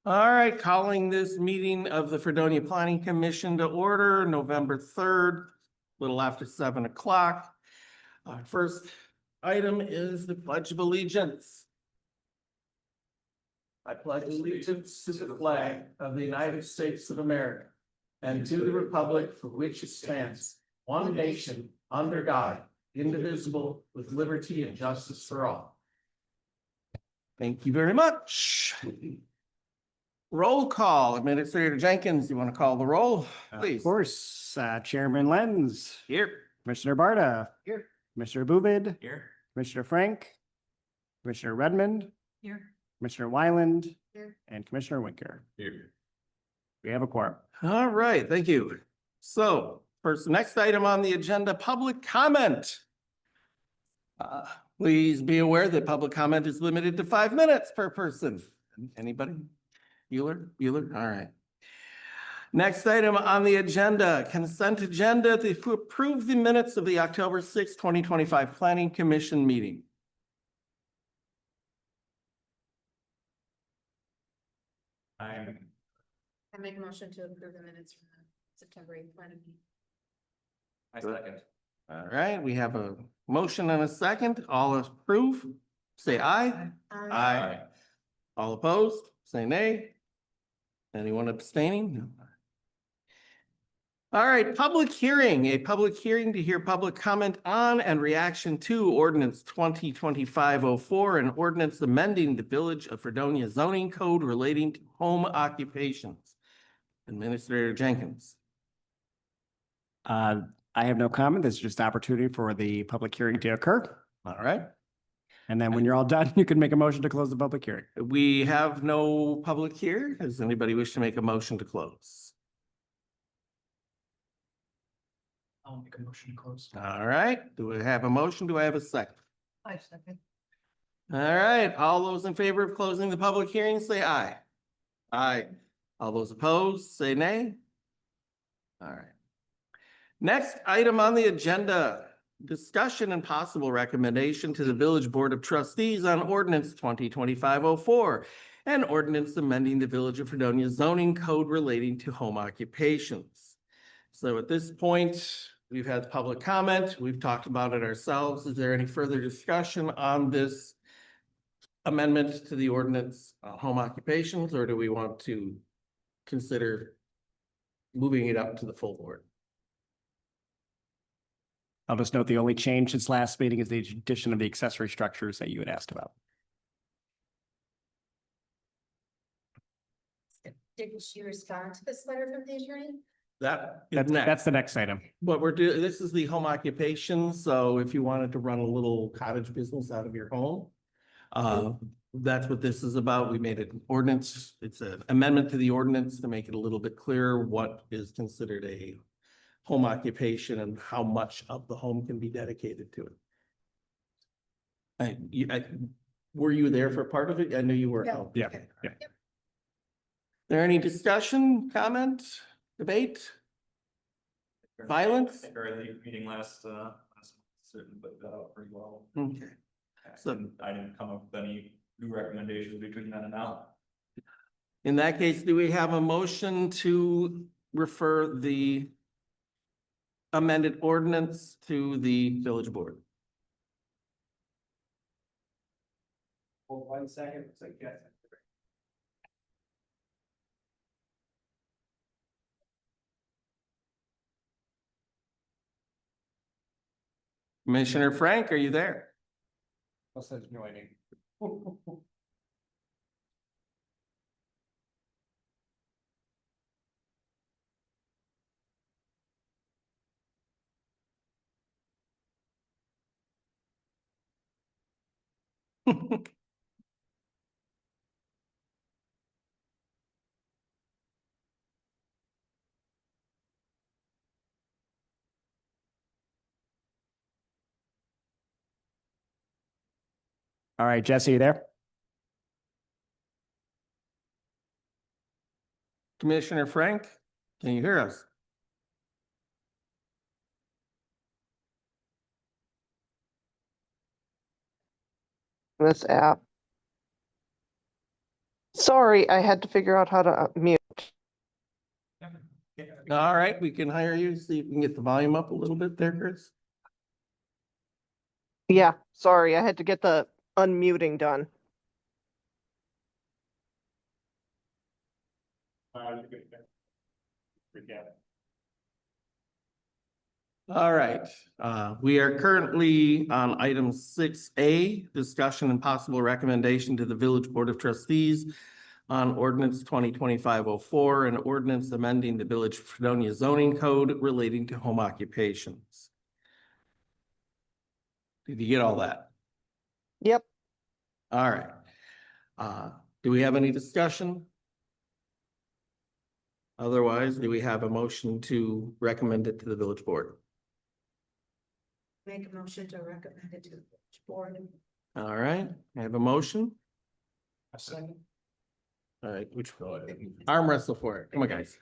All right, calling this meeting of the Fredonia Planning Commission to order, November 3rd, little after 7 o'clock. Our first item is the Pledge of Allegiance. I pledge allegiance to the flag of the United States of America and to the republic for which it stands, one nation, under God, indivisible, with liberty and justice for all. Thank you very much. Roll call. Administrator Jenkins, you want to call the roll, please? Of course, Chairman Lenz. Here. Commissioner Barta. Here. Commissioner Buvid. Here. Commissioner Frank. Commissioner Redmond. Here. Commissioner Wyland. Here. And Commissioner Winker. Here. We have a quorum. All right, thank you. So first, next item on the agenda, public comment. Please be aware that public comment is limited to 5 minutes per person. Anybody? Bueller? All right. Next item on the agenda, consent agenda to approve the minutes of the October 6, 2025 Planning Commission meeting. I make a motion to approve the minutes from the September 8th planning meeting. I second. All right, we have a motion and a second. All approve, say aye. Aye. All opposed, say nay. Anyone abstaining? No. All right, public hearing, a public hearing to hear public comment on and reaction to ordinance 2025-04 and ordinance amending the Village of Fredonia zoning code relating to home occupations. Administrator Jenkins. I have no comment. This is just opportunity for the public hearing to occur. All right. And then when you're all done, you can make a motion to close the public hearing. We have no public here. Does anybody wish to make a motion to close? I'll make a motion to close. All right, do we have a motion? Do I have a second? I second. All right, all those in favor of closing the public hearing, say aye. Aye. All those opposed, say nay. All right. Next item on the agenda, discussion and possible recommendation to the Village Board of Trustees on ordinance 2025-04 and ordinance amending the Village of Fredonia zoning code relating to home occupations. So at this point, we've had public comment. We've talked about it ourselves. Is there any further discussion on this amendment to the ordinance home occupations, or do we want to consider moving it up to the full board? I'll just note the only change since last meeting is the addition of the accessory structures that you had asked about. Did she respond to this letter from the attorney? That is That's next. the next item. What we're doing, this is the home occupation, so if you wanted to run a little cottage business out of your home, that's what this is about. We made an ordinance, it's an amendment to the ordinance to make it a little bit clearer what is considered a home occupation and how much of the home can be dedicated to it. Were you there for part of it? I knew you were. Yeah. Oh, Yeah, okay. yeah. There any discussion, comment, debate? Violence? I heard the meeting last certain put that out pretty well. Okay. So- I didn't come up with any new recommendations between then and now. In that case, do we have a motion to refer the amended ordinance to the village board? Well, 1 second, it's like, yes. Commissioner Frank, are you there? Says joining. All right, Jesse, you there? Commissioner Frank, can you hear us? This app. Sorry, I had to figure out how to mute. All right, we can hire you, see if we can get the volume up a little bit there, Chris. Yeah, sorry, I had to get the unmuting done. All right, we are currently on item 6A, discussion and possible recommendation to the Village Board of Trustees on ordinance 2025-04 and ordinance amending the Village of Fredonia zoning code relating to home occupations. Did you get all that? Yep, All right. Do we have any discussion? Otherwise, do we have a motion to recommend it to the village board? Make a motion to recommend it to the village board. All right, I have a motion. A second. All right, which arm wrestle for it. Come on, guys.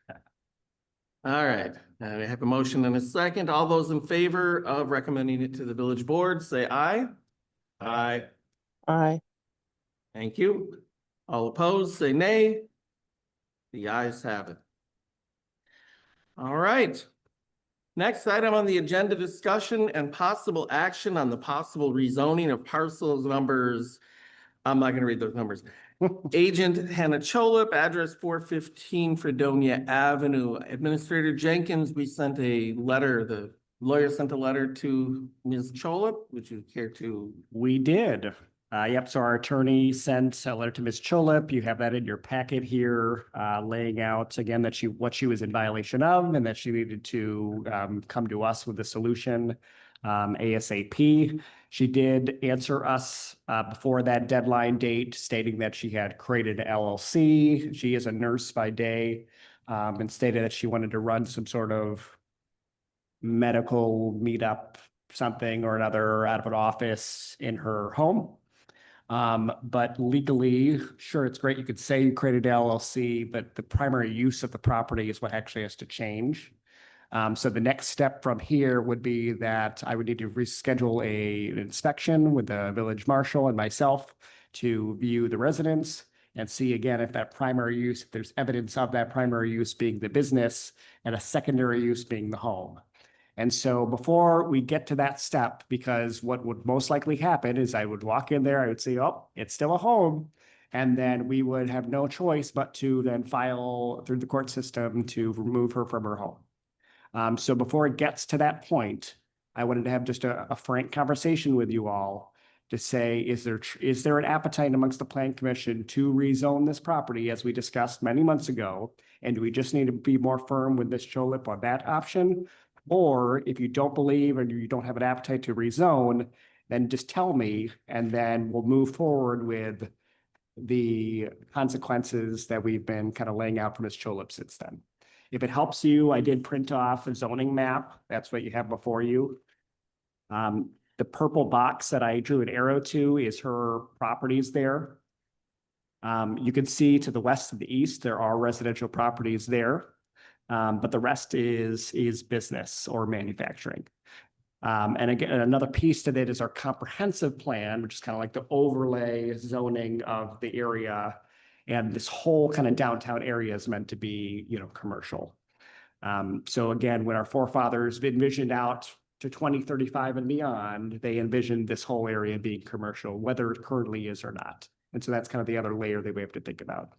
All right, I have a motion and a second. All those in favor of recommending it to the village board, say aye. Aye. aye. Thank you. All opposed, say nay. The ayes have it. All right. Next item on the agenda, discussion and possible action on the possible rezoning of parcels numbers. I'm not gonna read those numbers. Agent Hannah Cholip, address 415 Fredonia Avenue. Administrator Jenkins, we sent a letter, the lawyer sent a letter to Ms. Cholip. Would you care to? We did. Yep, so our attorney sent a letter to Ms. Cholip. You have that in your packet here, laying out again that what she was in violation of and that she needed to come to us with a solution ASAP. She did answer us before that deadline date, stating that she had created an LLC. She is a nurse by day, and stated that she wanted to run some sort of medical meetup, something or another out of an office in her home. But legally, sure, it's great. You could say you created an LLC, but the primary use of the property is what actually has to change. So the next step from here would be that I would need to reschedule an inspection with the village marshal and myself to view the residence and see again if that primary use, if there's evidence of that primary use being the business and a secondary use being the home. And so before we get to that step, because what would most likely happen is I would walk in there, I would say, oh, it's still a home. And then we would have no choice but to then file through the court system to remove her from her home. So before it gets to that point, I wanted to have just a frank conversation with you all to say, is there an appetite amongst the Plan Commission to rezone this property as we discussed many months ago? And do we just need to be more firm with Ms. Cholip on that option? Or if you don't believe or you don't have an appetite to rezone, then just tell me, and then we'll move forward with the consequences that we've been kind of laying out for Ms. Cholip since then. If it helps you, I did print off a zoning map. That's what you have before you. The purple box that I drew an arrow to is her properties there. You can see to the west and the east, there are residential properties there. But the rest is business or manufacturing. And again, another piece to that is our comprehensive plan, which is kind of like the overlay zoning of the area. And this whole kind of downtown area is meant to be, commercial. So again, when our forefathers envisioned out to 2035 and beyond, they envisioned this whole area being commercial, whether it currently is or not. And so that's kind of the other layer that we have to think about.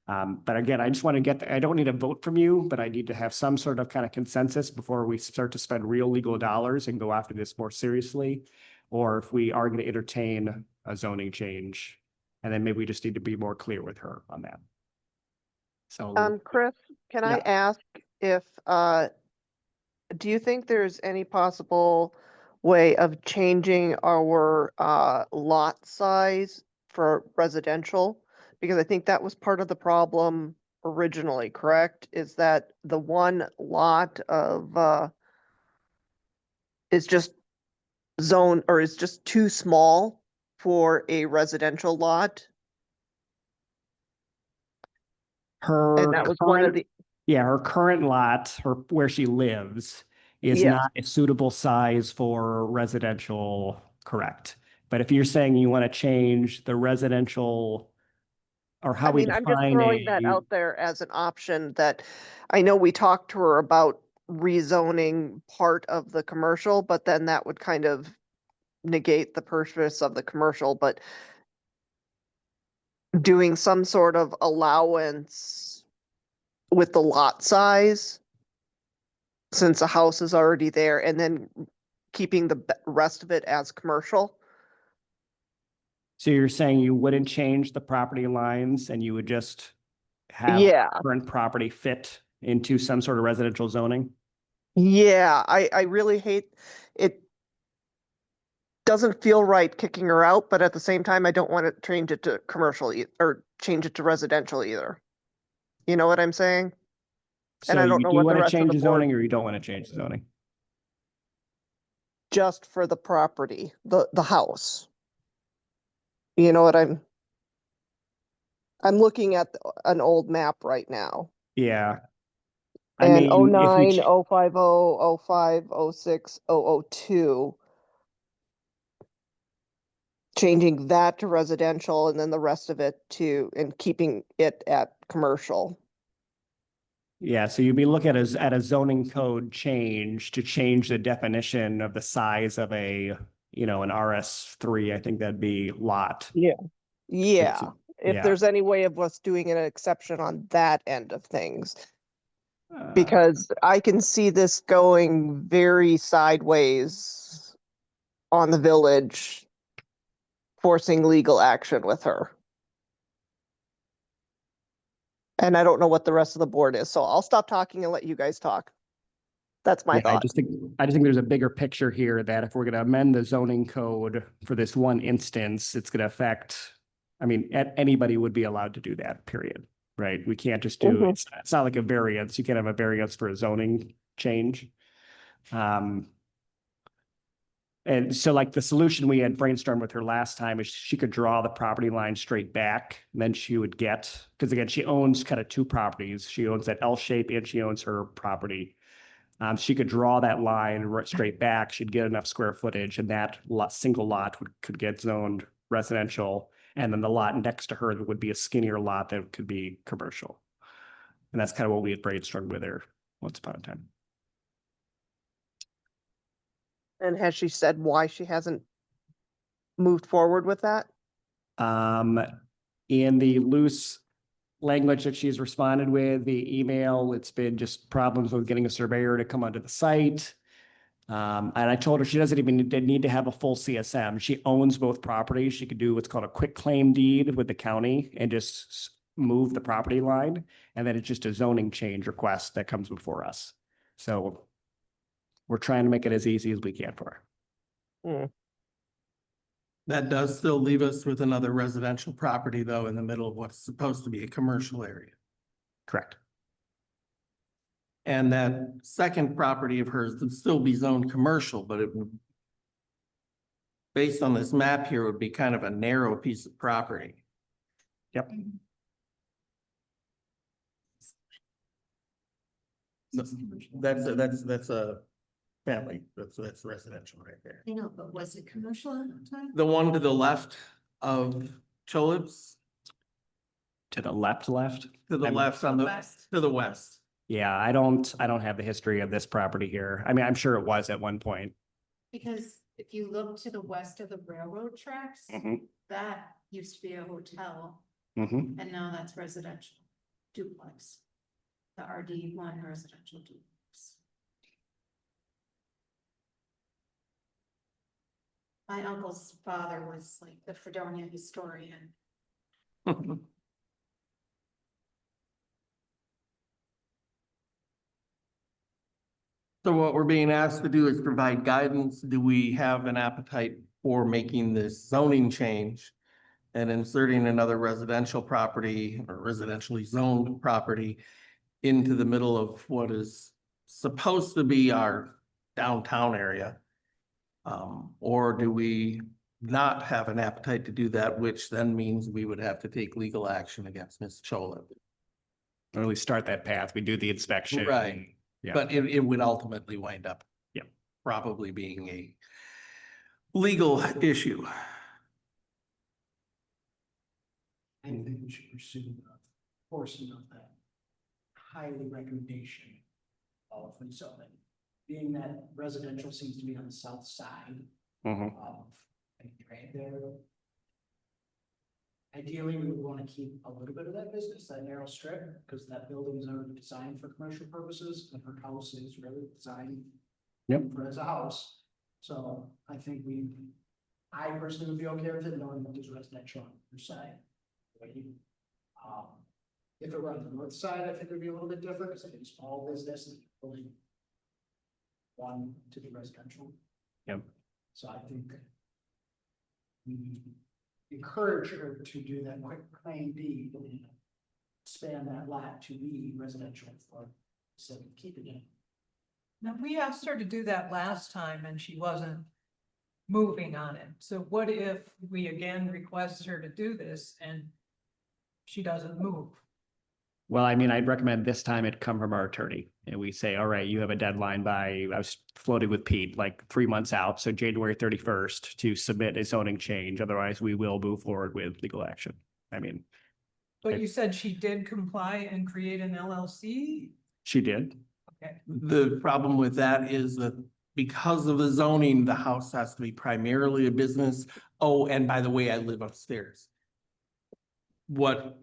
But again, I just want to I don't need a vote from you, but I need to have some sort of kind of consensus before we start to spend real legal dollars and go after this more seriously. Or if we are going to entertain a zoning change, and then maybe we just need to be more clear with her on that. So, Chris, can I Yeah. ask if, do you think there's any possible way of changing our lot size for residential? Because I think that was part of the problem originally, correct? Is that the one lot of is just zone or is just too small for a residential lot? And that was one of the, her current lot, where she lives, is Yes. not a suitable size for residential, correct? But if you're saying you want to change the residential or how I we mean, I'm just define throwing that a, out there as an option that I know we talked to her about rezoning part of the commercial, but then that would kind of negate the purpose of the commercial, but doing some sort of allowance with the lot size, since the house is already there, and then keeping the rest of it as commercial. so you're saying you wouldn't change the property lines and you would just have Yeah, current property fit into some sort of residential zoning? yeah, I really hate it. Doesn't feel right kicking her out, but at the same time, I don't want to change it to commercial or change it to residential either. You know what I'm saying? And So I don't you know do what the want to rest of change the the board, zoning or you don't want to change the zoning? just for the property, the house. You know what I'm looking at an old map right now. Yeah. I And mean, if we, 09, 050, 05, 06, 002. Changing that to residential and then the rest of it to, and keeping it at commercial. yeah, so you'd be looking at a zoning code change to change the definition of the size of a, you know, an RS3, I think that'd be lot. Yeah. Yeah, It's- if yeah. there's any way of us doing an exception on that end of things. Uh, Because I can see this going very sideways on the village, forcing legal action with her. And I don't know what the rest of the board is, so I'll stop talking and let you guys talk. That's my Yeah, thought. I just think there's a bigger picture here that if we're gonna amend the zoning code for this one instance, it's gonna affect, I mean, anybody would be allowed to do that, period, right? We can't just do, Mhm. it's not like a variance. You can't have a variance for a zoning change. And so like the solution we had brainstormed with her last time is she could draw the property line straight back, and then she would get, because again, she owns kind of two properties. She owns that L shape and she owns her property. She could draw that line straight back. She'd get enough square footage and that single lot could get zoned residential. And then the lot next to her would be a skinnier lot that could be commercial. And that's kind of what we had brainstormed with her once upon a time. And has she said why she hasn't moved forward with that? In the loose language that she's responded with, the email, it's been just problems with getting a surveyor to come onto the site. And I told her she doesn't even need to have a full CSM. She owns both properties. She could do what's called a quick claim deed with the county and just move the property line. And then it's just a zoning change request that comes before us. So we're trying to make it as easy as we can for her. That does still leave us with another residential property though, in the middle of what's supposed to be a commercial area. Correct. And that second property of hers would still be zoned commercial, but it would, based on this map here, would be kind of a narrow piece of property. Yep. That's a family, that's residential right there. I know, but was it commercial at the time? The one to the left of Cholib's, To the left. to the I'm- left on the, West. to the west. Yeah, I don't have the history of this property here. I mean, I'm sure it was at one point. Because if you look to the west of the railroad tracks, that used to be a hotel Mhm. and now that's residential duplex. The RD1 residential duplex. My uncle's father was like the Fredonia historian. So what we're being asked to do is provide guidance. Do we have an appetite for making this zoning change? And inserting another residential property or residentially zoned property into the middle of what is supposed to be our downtown area? Or do we not have an appetite to do that, which then means we would have to take legal action against Ms. Chola? Or at least start that path. We do the inspection. Right. Yeah. But it would ultimately wind up. Yep. Probably being a legal issue. I think we should pursue the portion of that highly recommendation of rezoning. Being that residential seems to be on the south side Mhm. of right there. Ideally, we would want to keep a little bit of that business, that narrow strip, because that building is already designed for commercial purposes, and her house is really designed Yep. for as a house. So I think I personally would be okay with it, knowing that there's residential on your side. If it were on the north side, I think it would be a little bit different, because it's all business and only one to be residential. Yep. So I think we encourage her to do that quick claim deed and expand that lot to be residential for, so keeping it. Now, we asked her to do that last time and she wasn't moving on it. So what if we again request her to do this and she doesn't move? Well, I mean, I'd recommend this time it come from our attorney and we say, all right, you have a deadline by, I was floating with Pete, like 3 months out. So January 31st to submit a zoning change. Otherwise we will move forward with legal action. I mean, But you said she did comply and create an LLC? she did. Okay, The problem with that is that because of the zoning, the house has to be primarily a business. Oh, and by the way, I live upstairs. What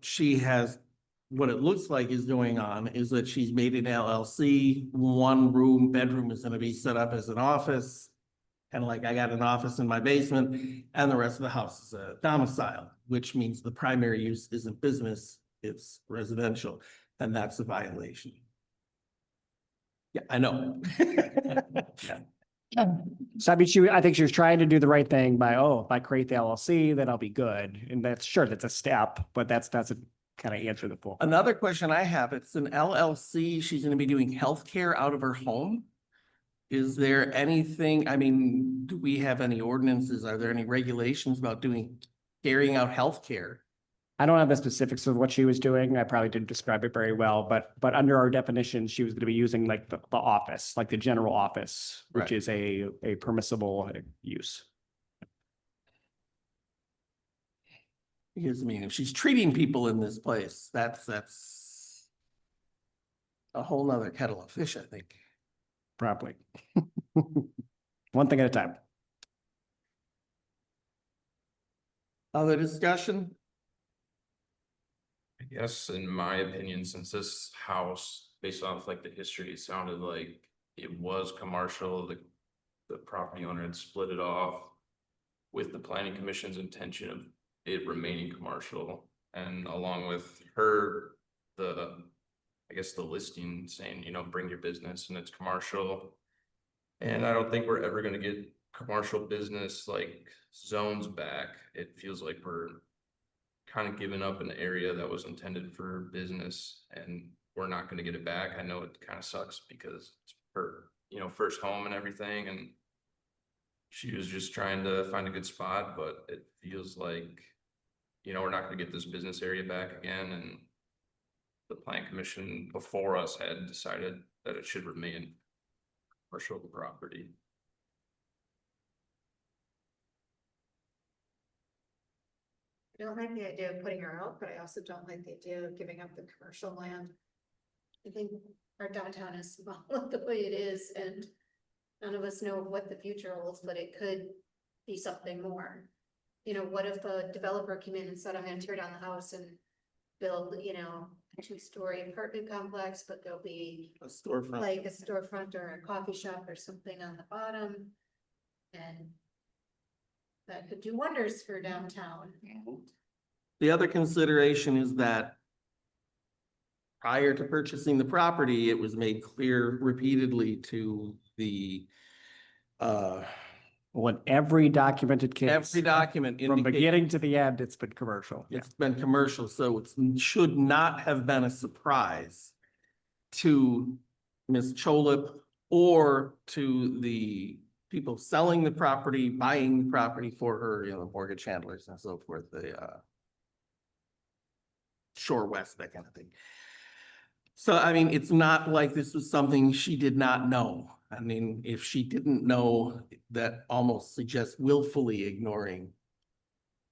it looks like is going on is that she's made an LLC, bedroom is gonna be set up as an office. And like I got an office in my basement and the rest of the house is a domicile, which means the primary use isn't business, it's residential, and that's a violation. Yeah, I know. So I mean, I think she was trying to do the right thing by, if I create the LLC, then I'll be good. And that's a step, but that's a kind of answer the poll. Another question I have, it's an LLC, she's gonna be doing healthcare out of her home. Is there anything, I mean, do we have any ordinances? Are there any regulations about carrying out healthcare? I don't have the specifics of what she was doing. I probably didn't describe it very well, but under our definition, she was going to be using like the office, like the general office, which Right. is a permissible use. Because I mean, if she's treating people in this place, that's a whole nother kettle of fish, I think. Probably. One thing at a time. Other discussion? I guess in my opinion, since this house, based off like the history, it sounded like it was commercial, the property owner had split it off with the planning commission's intention of it remaining commercial, and along with her, I guess the listing saying, bring your business and it's commercial. And I don't think we're ever gonna get commercial business like zones back. It feels like we're kind of giving up an area that was intended for business and we're not gonna get it back. I know it kind of sucks because it's her, first home and everything, and she was just trying to find a good spot, but it feels like, we're not gonna get this business area back again, and the plan commission before us had decided that it should remain commercial property. I don't like the idea of putting her out, but I also don't like the idea of giving up the commercial land. I think our downtown is small the way it is, and none of us know what the future holds, but it could be something more. What if a developer came in and said, I'm gonna tear down the house and build, a 2-story apartment complex, but there'll be A storefront. like a storefront or a coffee shop or something on the bottom. And that could do wonders for downtown. The other consideration is that prior to purchasing the property, it was made clear repeatedly to the Well, in every documented case. every document From indicates beginning to the end, it's been commercial. Yeah. it's been commercial, so it should not have been a surprise to Ms. Cholip or to the people selling the property, buying the property for her, the mortgage handlers and so forth, the Shore West, that kind of thing. So, I mean, it's not like this was something she did not know. I mean, if she didn't know, that almost suggests willfully ignoring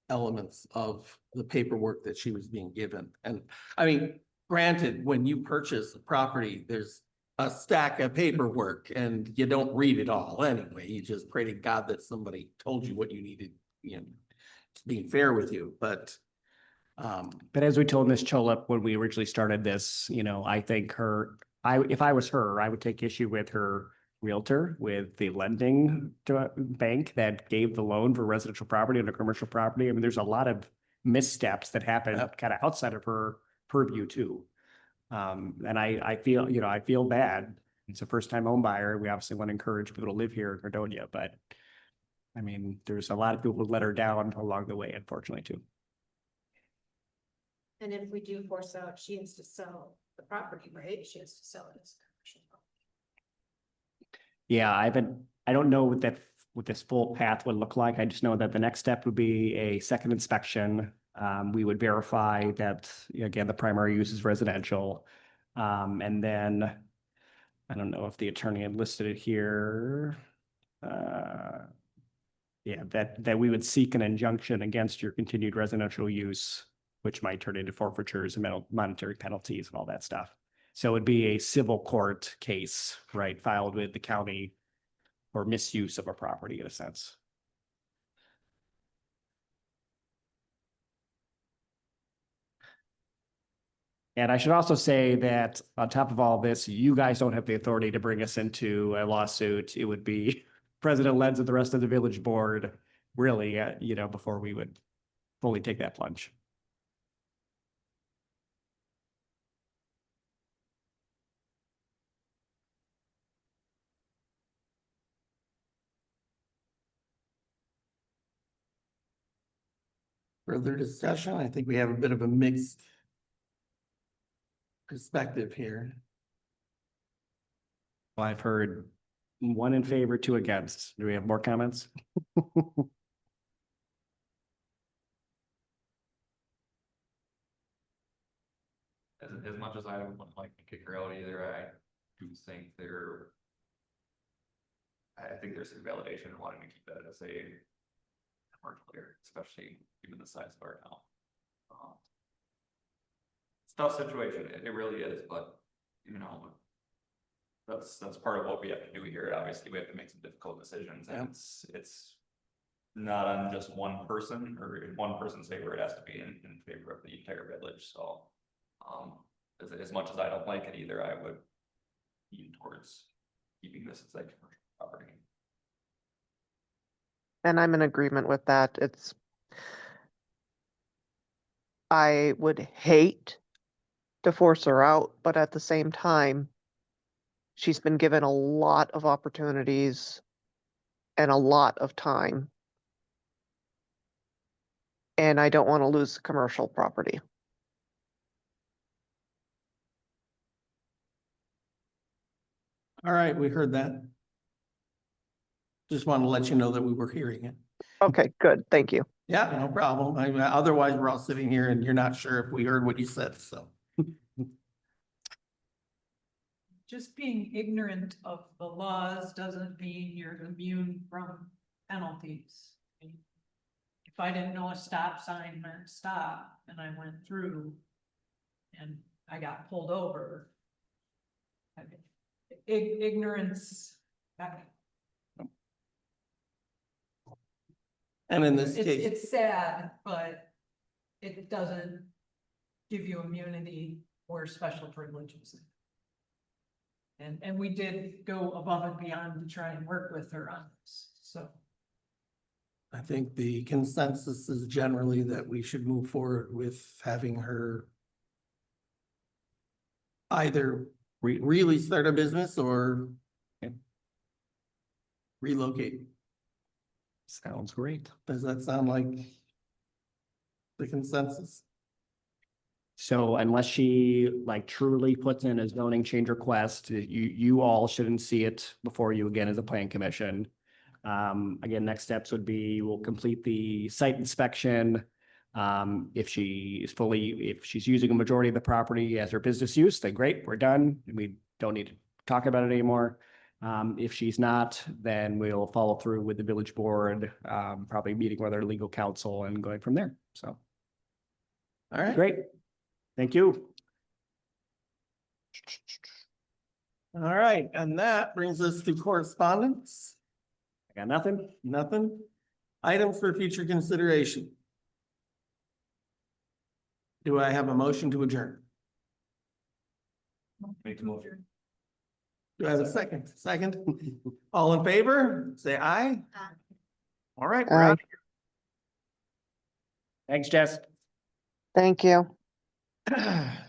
elements of the paperwork that she was being given. And I mean, granted, when you purchase a property, there's a stack of paperwork and you don't read it all anyway. You just pray to God that somebody told you what you needed, you know, being fair with you, but But as we told Ms. Cholip when we originally started this, you know, I think if I was her, I would take issue with her realtor, with the lending to bank that gave the loan for residential property and a commercial property. I mean, there's a lot of missteps that happen Yep. kind of outside of her purview too. And I feel, you know, I feel bad. It's a first time home buyer. We obviously want to encourage people to live here in Fredonia, but I mean, there's a lot of people who let her down along the way, unfortunately, too. And if we do force out, she has to sell the property, right? She has to sell it as commercial. Yeah, I don't know what this full path would look like. I just know that the next step would be a second inspection. We would verify that, again, the primary use is residential. And then, I don't know if the attorney had listed it here. Yeah, that we would seek an injunction against your continued residential use, which might turn into forfeitures and monetary penalties and all that stuff. So it'd be a civil court case, right, filed with the county for misuse of a property in a sense. And I should also say that on top of all this, you guys don't have the authority to bring us into a lawsuit. It would be President Lenz and the rest of the village board, really, you know, before we would fully take that plunge. further discussion, I think we have a bit of a mixed perspective here. Well, I've heard one in favor, two against. Do we have more comments? As much as I wouldn't like to kick her out either, I do think I think there's some validation in wanting to keep that as a commercial here, especially given the size of our town. It's a tough situation, it really is, but you know, that's part of what we have to do here. Obviously, we have to make some difficult decisions, and it's not on just one person or in one person's favor. It has to be in favor of the entire village. So, as much as I don't like it either, I would lean towards keeping this as a commercial property. And I'm in agreement with that. I would hate to force her out, but at the same time, she's been given a lot of opportunities and a lot of time. And I don't want to lose commercial property. All right, we heard that. Just want to let you know that we were hearing it. Okay, good. Thank you. Yeah, no problem. I mean, otherwise, we're all sitting here and you're not sure if we heard what you said, so. Just being ignorant of the laws doesn't mean you're immune from penalties. If I didn't know a stop sign meant stop and I went through and I got pulled over. Ignorance. And in this It's, case, it's sad, but it doesn't give you immunity or special privileges. And we did go above and beyond to try and work with her on this, so. I think the consensus is generally that we should move forward with having her either really start a business or relocate. Sounds great. Does that sound like the consensus? So unless she like truly puts in a zoning change request, you all shouldn't see it before you again as a plan commission. Again, next steps would be we'll complete the site inspection. If she's using a majority of the property as her business use, then great, we're done. We don't need to talk about it anymore. If she's not, then we'll follow through with the village board, probably meeting with our legal counsel and going from there. So, All right. great. Thank you. All right, and that brings us to correspondence. I got nothing. Nothing. Items for future consideration. Do I have a motion to adjourn? Make the motion. Do I have a second? Second? All in favor, say aye. All right, we're out. Thanks, Jess. Thank you. of here.